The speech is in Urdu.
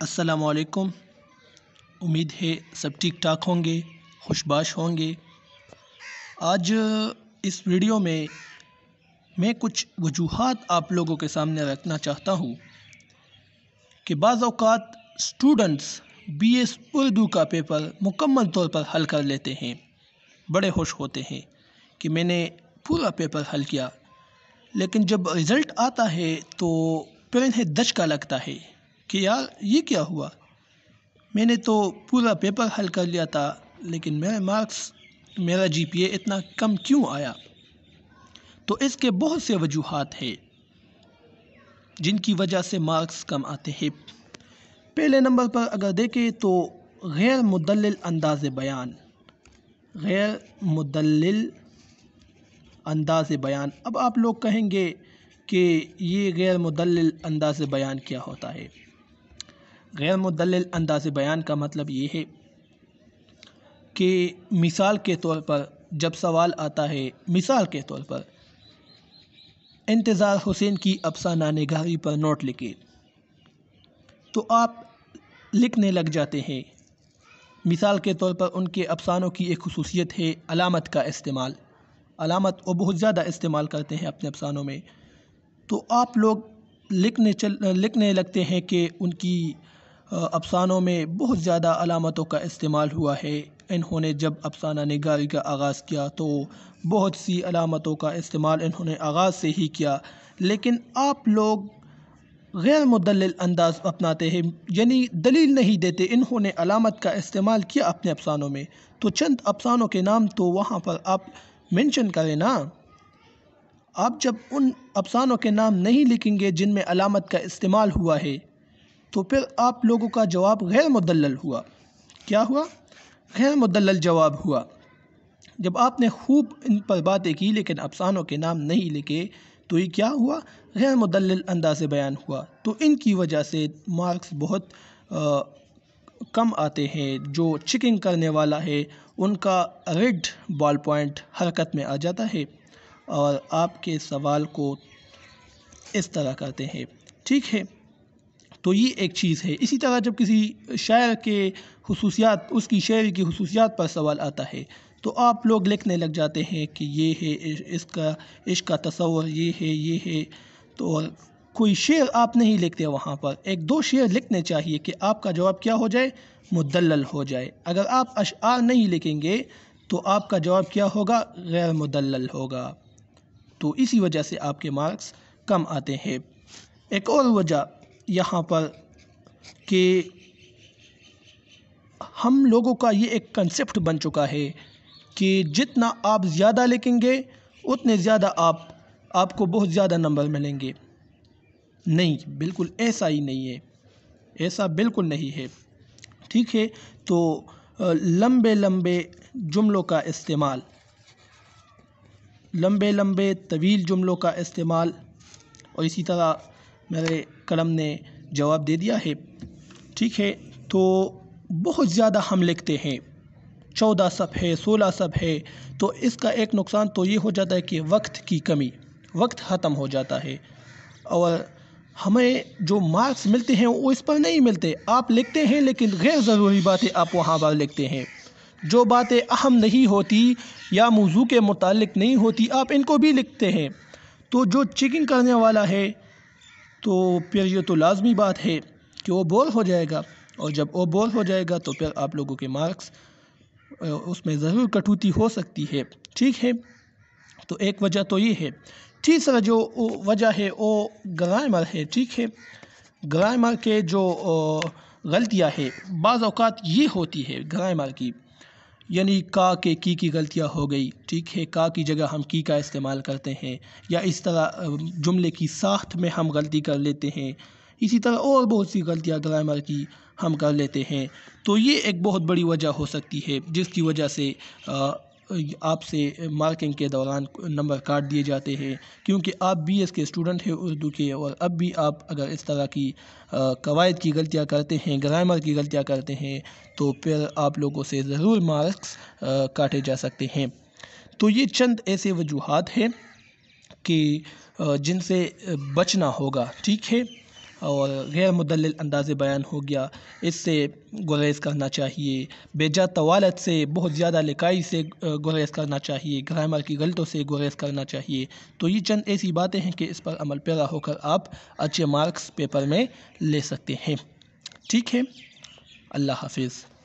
السلام علیکم۔ امید ہے سب ٹھیک ٹھاک ہوں گے، خوشباش ہوں گے۔ آج اس ویڈیو میں کچھ وجوہات آپ لوگوں کے سامنے رکھنا چاہتا ہوں کہ بعض اوقات اسٹوڈنٹس BS اردو کا پیپر مکمل طور پر حل کر لیتے ہیں، بڑے خوش ہوتے ہیں کہ میں نے پورا پیپر حل کیا، لیکن جب رزلٹ آتا ہے تو پھر انہیں دھچکا لگتا ہے کہ یار یہ کیا ہوا، میں نے تو پورا پیپر حل کر لیا تھا لیکن میرا GPA اتنا کم کیوں آیا؟ تو اس کے بہت سے وجوہات ہیں جن کی وجہ سے مارکس کم آتے ہیں۔ پہلے نمبر پر اگر دیکھیں تو غیر مدلل انداز بیان۔ اب آپ لوگ کہیں گے کہ یہ غیر مدلل انداز بیان کیا ہوتا ہے؟ غیر مدلل انداز بیان کا مطلب یہ ہے کہ مثال کے طور پر جب سوال آتا ہے، مثال کے طور پر انتظار حسین کی افسانہ نگاری پر نوٹ لکھے، تو آپ لکھنے لگ جاتے ہیں۔ مثال کے طور پر ان کے افسانوں کی ایک خصوصیت ہے علامت کا استعمال، علامت وہ بہت زیادہ استعمال کرتے ہیں اپنے افسانوں میں، تو آپ لوگ لکھنے لگتے ہیں کہ ان کی افسانوں میں بہت زیادہ علامتوں کا استعمال ہوا ہے۔ انہوں نے جب افسانہ نگاری کا آغاز کیا تو بہت سی علامتوں کا استعمال انہوں نے آغاز سے ہی کیا، لیکن آپ لوگ غیر مدلل انداز اپناتے ہیں، یعنی دلیل نہیں دیتے۔ انہوں نے علامت کا استعمال کیا اپنے افسانوں میں تو چند افسانوں کے نام تو وہاں پر آپ منشن کریں نا۔ آپ جب ان افسانوں کے نام نہیں لکھیں گے جن میں علامت کا استعمال ہوا ہے تو پھر آپ لوگوں کا جواب غیر مدلل ہوا۔ کیا ہوا؟ غیر مدلل جواب ہوا۔ جب آپ نے خوب ان پر باتیں کی لیکن افسانوں کے نام نہیں لکھے تو یہ کیا ہوا؟ غیر مدلل انداز بیان ہوا۔ تو ان کی وجہ سے مارکس بہت کم آتے ہیں۔ جو چیکنگ کرنے والا ہے ان کا ریڈ بال پوائنٹ حرکت میں آ جاتا ہے اور آپ کے سوال کو اس طرح کرتے ہیں، ٹھیک ہے؟ تو یہ ایک چیز ہے۔ اسی طرح جب کسی شاعر کے خصوصیات، اس کی شاعری کی خصوصیات پر سوال آتا ہے تو آپ لوگ لکھنے لگ جاتے ہیں کہ یہ ہے اس کا عشق کا تصور، یہ ہے تو کوئی شعر آپ نہیں لکھتے وہاں پر۔ ایک دو شعر لکھنے چاہیے کہ آپ کا جواب کیا ہو جائے؟ مدلل ہو جائے۔ اگر آپ اشعار نہیں لکھیں گے تو آپ کا جواب کیا ہوگا؟ غیر مدلل ہوگا۔ تو اسی وجہ سے آپ کے مارکس کم آتے ہیں۔ ایک اور وجہ یہاں پر کہ ہم لوگوں کا یہ ایک کنسپٹ بن چکا ہے کہ جتنا آپ زیادہ لکھیں گے اتنے زیادہ آپ کو بہت زیادہ نمبر ملیں گے۔ نہیں، بالکل ایسا ہی نہیں ہے، ایسا بالکل نہیں ہے، ٹھیک ہے؟ تو لمبے جملوں کا استعمال، لمبے طویل جملوں کا استعمال، اور اسی طرح میرے قلم نے جواب دے دیا ہے، ٹھیک ہے؟ تو بہت زیادہ ہم لکھتے ہیں، 14 صفحے 16 صفحے، تو اس کا ایک نقصان تو یہ ہو جاتا ہے کہ وقت کی کمی، وقت ختم ہو جاتا ہے اور ہمیں جو مارکس ملتے ہیں وہ اس پر نہیں ملتے۔ آپ لکھتے ہیں لیکن غیر ضروری باتیں آپ وہاں پر لکھتے ہیں، جو باتیں اہم نہیں ہوتی یا موضوع کے متعلق نہیں ہوتی آپ ان کو بھی لکھتے ہیں۔ تو جو چیکنگ کرنے والا ہے تو پھر یہ تو لازمی بات ہے کہ وہ بور ہو جائے گا، اور جب وہ بور ہو جائے گا تو پھر آپ لوگوں کے مارکس اس میں ضرور کٹوتی ہو سکتی ہے، ٹھیک ہے؟ تو ایک وجہ تو یہ ہے۔ تیسرا جو وجہ ہے وہ گرامر ہے، ٹھیک ہے؟ گرامر کے جو غلطیاں ہے بعض اوقات یہ ہوتی ہے گرامر کی، یعنی کا کے کی غلطیاں ہو گئی، ٹھیک ہے؟ کا کی جگہ ہم کی کا استعمال کرتے ہیں، یا اس طرح جملے کی ساخت میں ہم غلطی کر لیتے ہیں، اسی طرح اور بہت سی غلطیاں گرامر کی ہم کر لیتے ہیں۔ تو یہ ایک بہت بڑی وجہ ہو سکتی ہے جس کی وجہ سے آپ سے مارکنگ کے دوران نمبر کاٹ دیے جاتے ہیں، کیونکہ آپ BS کے اسٹوڈنٹ ہیں اردو کے، اور اب بھی آپ اگر اس طرح کی قواعد کی غلطیاں کرتے ہیں، گرامر کی غلطیاں کرتے ہیں تو پھر آپ لوگوں سے ضرور مارکس کاٹے جا سکتے ہیں۔ تو یہ چند ایسے وجوہات ہیں کہ جن سے بچنا ہوگا، ٹھیک ہے؟ اور غیر مدلل انداز بیان ہو گیا، اس سے گریز کرنا چاہیے، بے جا طوالت سے، بہت زیادہ لکائی سے گریز کرنا چاہیے، گرامر کی غلطوں سے گریز کرنا چاہیے۔ تو یہ چند ایسی باتیں ہیں کہ اس پر عمل پیرا ہو کر آپ اچھے مارکس پیپر میں لے سکتے ہیں۔ ٹھیک ہے، اللہ حافظ۔